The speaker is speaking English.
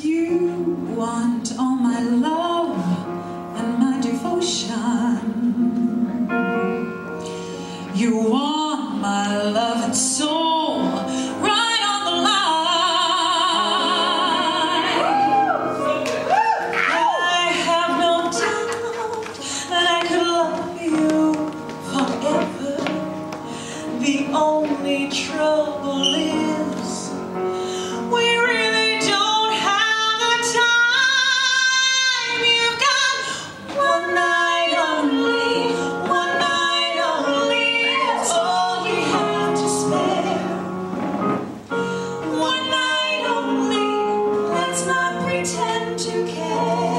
You want all my love and my devotion. You want my love and soul right on the line. I have no doubt that I could love you forever. The only trouble is we really don't have the time. You've got one night only, one night only. That's all we have to spare. One night only, let's not pretend to care.